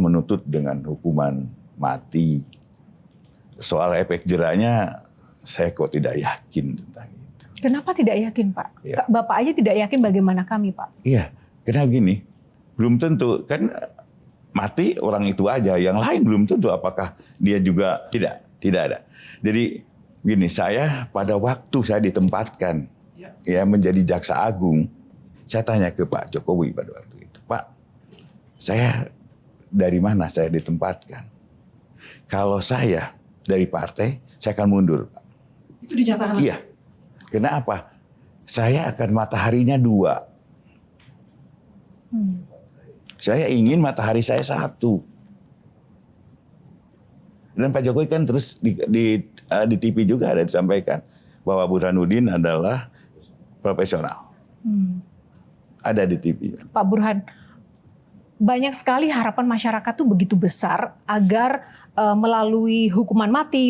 menuntut dengan hukuman mati. Soal efek jerahnya saya kok tidak yakin tentang itu. Kenapa tidak yakin, Pak? Ya. Bapak aja tidak yakin, bagaimana kami, Pak? Iya, karena gini, belum tentu kan mati orang itu aja, yang lain belum tentu apakah dia juga tidak ada. Jadi gini, saya pada waktu saya ditempatkan ya menjadi jaksa agung, saya tanya ke Pak Jokowi pada waktu itu, Pak, saya dari mana saya ditempatkan? Kalau saya dari partai, saya akan mundur. Itu dinyatakan? Iya. Kenapa? Saya akan mataharinya 2. Saya ingin matahari saya 1. Dan Pak Jokowi kan terus di TV juga ada disampaikan bahwa Burhanuddin adalah profesional. Ada di TV. Pak Burhan, banyak sekali harapan masyarakat tuh begitu besar agar melalui hukuman mati,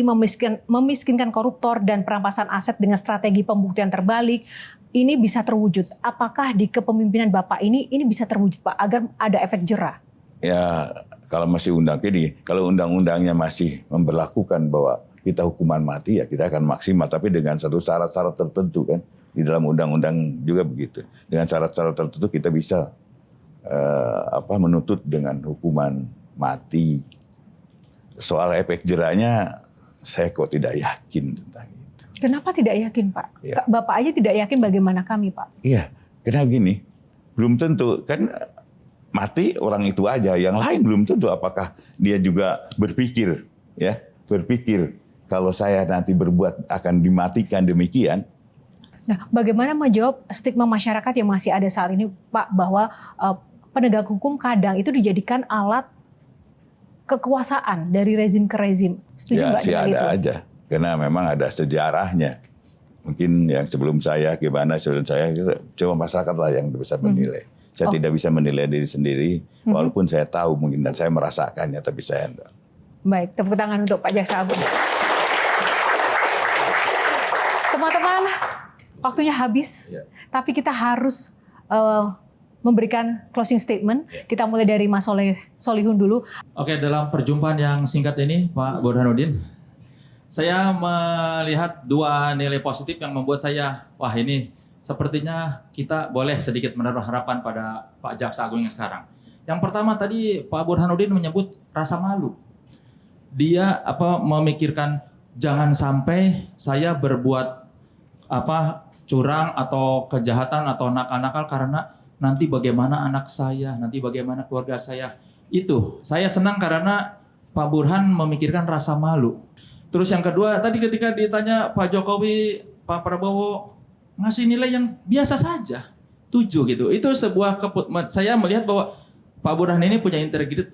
memiskinkan koruptor dan perampasan aset dengan strategi pembuktian terbalik, ini bisa terwujud. Apakah di kepemimpinan Bapak ini bisa terwujud, Pak, agar ada efek jerah? Ya, kalau masih kalau undang-undangnya masih memberlakukan bahwa kita hukuman mati, ya kita akan maksimal, tapi dengan satu syarat-syarat tertentu kan. Di dalam undang-undang juga begitu. Dengan syarat-syarat tertentu kita bisa menuntut dengan hukuman mati. Soal efek jerahnya saya kok tidak yakin tentang itu. Kenapa tidak yakin, Pak? Ya. Bapak aja tidak yakin, bagaimana kami, Pak? Iya, karena gini, belum tentu kan mati orang itu aja, yang lain belum tentu apakah dia juga berpikir kalau saya nanti berbuat akan dimatikan demikian. Nah, bagaimana menjawab stigma masyarakat yang masih ada saat ini, Pak, bahwa penegak hukum kadang itu dijadikan alat kekuasaan dari rezim ke rezim? Setuju Ya nggak sih dengan ada itu? aja, karena memang ada sejarahnya. Mungkin yang sebelum saya, cuma masyarakat lah yang bisa menilai. Saya tidak bisa menilai diri sendiri, walaupun saya tahu mungkin dan saya merasakannya, tapi saya enggak. Baik, tepuk tangan untuk Pak Jaksa Agung. Teman-teman, waktunya habis, tapi kita harus memberikan closing statement. Kita mulai dari Mas Solihun dulu. Oke, dalam perjumpaan yang singkat ini, Pak Burhanuddin, saya melihat 2 nilai positif yang membuat saya, wah ini sepertinya kita boleh sedikit menaruh harapan pada Pak Jaksa Agung yang sekarang. Yang pertama tadi Pak Burhanuddin menyebut rasa malu. Dia memikirkan jangan sampai saya berbuat curang atau kejahatan atau nakal-nakal karena nanti bagaimana anak saya, nanti bagaimana keluarga saya. Itu saya senang karena Pak Burhan memikirkan rasa malu. Terus yang kedua, tadi ketika ditanya Pak Jokowi, Pak Prabowo ngasih nilai yang biasa saja, 7 gitu. Itu sebuah saya melihat bahwa Pak Burhan ini punya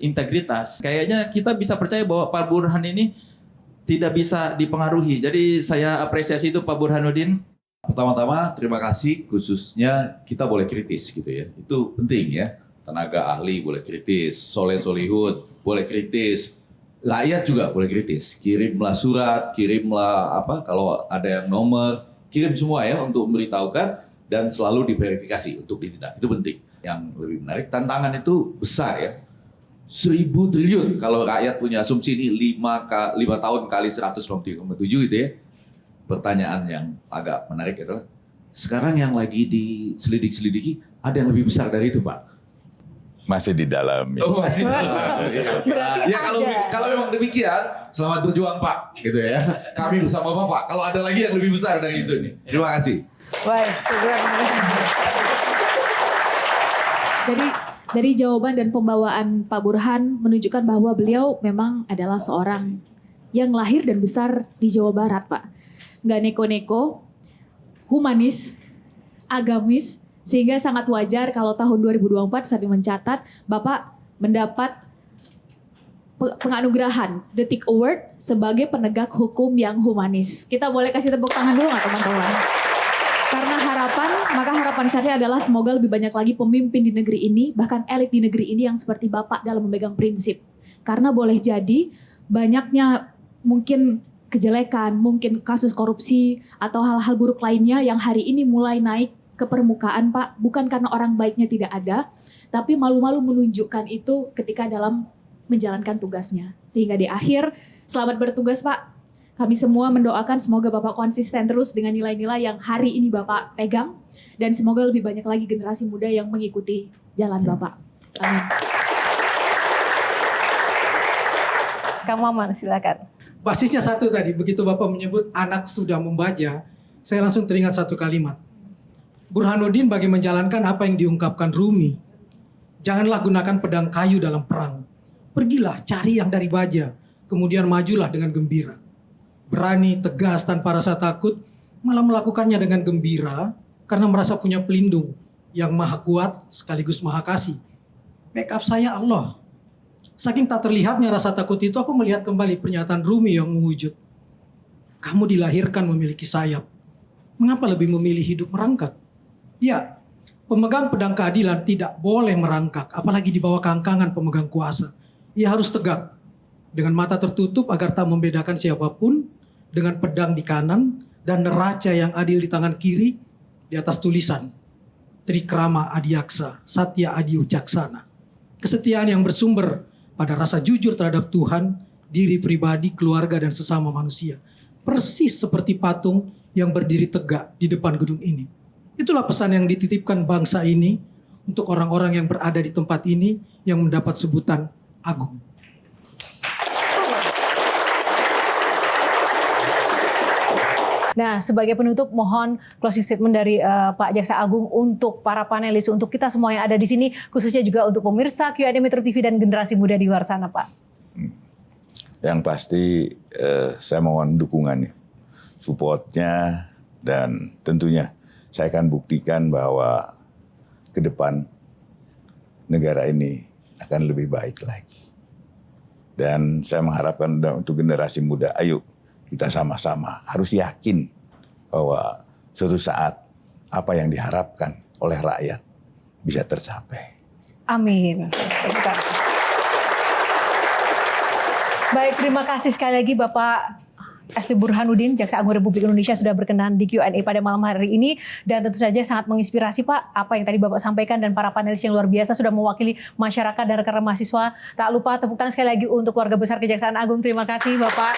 integritas. Kayaknya kita bisa percaya bahwa Pak Burhan ini tidak bisa dipengaruhi. Jadi saya apresiasi itu Pak Burhanuddin. Pertama-tama terima kasih, khususnya kita boleh kritis gitu ya. Itu penting ya. Tenaga ahli boleh kritis, Solihun boleh kritis, rakyat juga boleh kritis. Kirimlah surat, kirimlah kalau ada yang nomor, kirim semua ya untuk memberitahukan dan selalu diverifikasi untuk ditindak. Itu penting. Yang lebih menarik, tantangan itu besar ya. 1.000 triliun kalau rakyat punya asumsi ini 5 tahun kali 197 gitu ya. Pertanyaan yang agak menarik adalah sekarang yang lagi diselidik-selidiki ada yang lebih besar dari itu, Pak? Masih di dalam. Oh, masih di dalam. Ya kalau memang demikian, selamat berjuang Pak, gitu ya. Kami bersama Bapak. Kalau ada lagi yang lebih besar dari itu nih. Terima kasih. Baik. Jadi dari jawaban dan pembawaan Pak Burhan menunjukkan bahwa beliau memang adalah seorang yang lahir dan besar di Jawa Barat, Pak. Nggak neko-neko, humanis, agamis, sehingga sangat wajar kalau tahun 2024 saat mencatat Bapak mendapat penganugerahan Detik Award sebagai penegak hukum yang humanis. Kita boleh kasih tepuk tangan dulu nggak teman-teman? Karena maka harapan saya adalah semoga lebih banyak lagi pemimpin di negeri ini, bahkan elit di negeri ini yang seperti Bapak dalam memegang prinsip. Karena boleh jadi banyaknya mungkin kejelekan, mungkin kasus korupsi atau hal-hal buruk lainnya yang hari ini mulai naik ke permukaan, Pak. Bukan karena orang baiknya tidak ada, tapi malu-malu menunjukkan itu ketika dalam menjalankan tugasnya. Sehingga di akhir, selamat bertugas Pak. Kami semua mendoakan semoga Bapak konsisten terus dengan nilai-nilai yang hari ini Bapak pegang. Dan semoga lebih banyak lagi generasi muda yang mengikuti jalan Bapak. Amin. Kang Maman, silakan. Basisnya satu tadi, begitu Bapak menyebut anak sudah membaca, saya langsung teringat satu kalimat. Burhanuddin bagi menjalankan apa yang diungkapkan Rumi. Janganlah gunakan pedang kayu dalam perang. Pergilah cari yang dari baja, kemudian majulah dengan gembira. Berani, tegas, tanpa rasa takut, malah melakukannya dengan gembira karena merasa punya pelindung yang maha kuat sekaligus maha kasih. Backup saya Allah. Saking tak terlihatnya rasa takut itu, aku melihat kembali pernyataan Rumi yang mewujud. Kamu dilahirkan memiliki sayap. Mengapa lebih memilih hidup merangkak? Ya, pemegang pedang keadilan tidak boleh merangkak, apalagi di bawah kangkangan pemegang kuasa. Ia harus tegak, dengan mata tertutup agar tak membedakan siapapun, dengan pedang di kanan dan neraca yang adil di tangan kiri, di atas tulisan Trikrama Adiaksa, Satya Adi Wicaksana. Kesetiaan yang bersumber pada rasa jujur terhadap Tuhan, diri pribadi, keluarga, dan sesama manusia. Persis seperti patung yang berdiri tegak di depan gedung ini. Itulah pesan yang dititipkan bangsa ini untuk orang-orang yang berada di tempat ini yang mendapat sebutan agung. Nah, sebagai penutup mohon closing statement dari Pak Jaksa Agung untuk para panelis, untuk kita semua yang ada di sini, khususnya juga untuk pemirsa Q&A Metro TV dan generasi muda di luar sana, Pak. Yang pasti saya mohon dukungannya, supportnya, dan tentunya saya akan buktikan bahwa ke depan negara ini akan lebih baik lagi. Dan saya mengharapkan untuk generasi muda, ayo kita sama-sama harus yakin bahwa suatu saat apa yang diharapkan oleh rakyat bisa tercapai. Amin. Baik, terima kasih sekali lagi Bapak Esti Burhanuddin, Jaksa Agung Republik Indonesia sudah berkenan di Q&A pada malam hari ini. Dan tentu saja sangat menginspirasi Pak, apa yang tadi Bapak sampaikan, dan para panelis yang luar biasa sudah mewakili masyarakat dan rekan mahasiswa. Tak lupa tepuk tangan sekali lagi untuk keluarga besar Kejaksaan Agung. Terima kasih Bapak.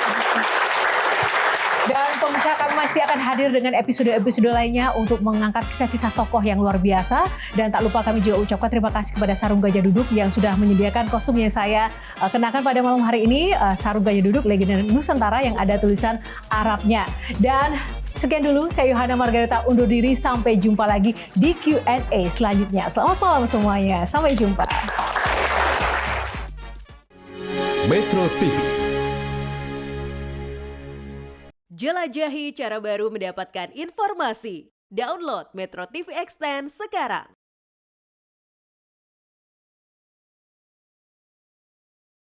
Dan pemirsa, kami masih akan hadir dengan episode-episode lainnya untuk mengangkat kisah-kisah tokoh yang luar biasa. Dan tak lupa kami juga ucapkan terima kasih kepada Sarung Gajah Duduk yang sudah menyediakan kostum yang saya kenakan pada malam hari ini. Sarung Gajah Duduk legenda Nusantara yang ada tulisan Arabnya. Dan sekian dulu, saya Yohana Margareta undur diri. Sampai jumpa lagi di Q&A selanjutnya. Selamat malam semuanya. Sampai jumpa. Metro TV. Jelajahi cara baru mendapatkan informasi. Download Metro TV Extend sekarang.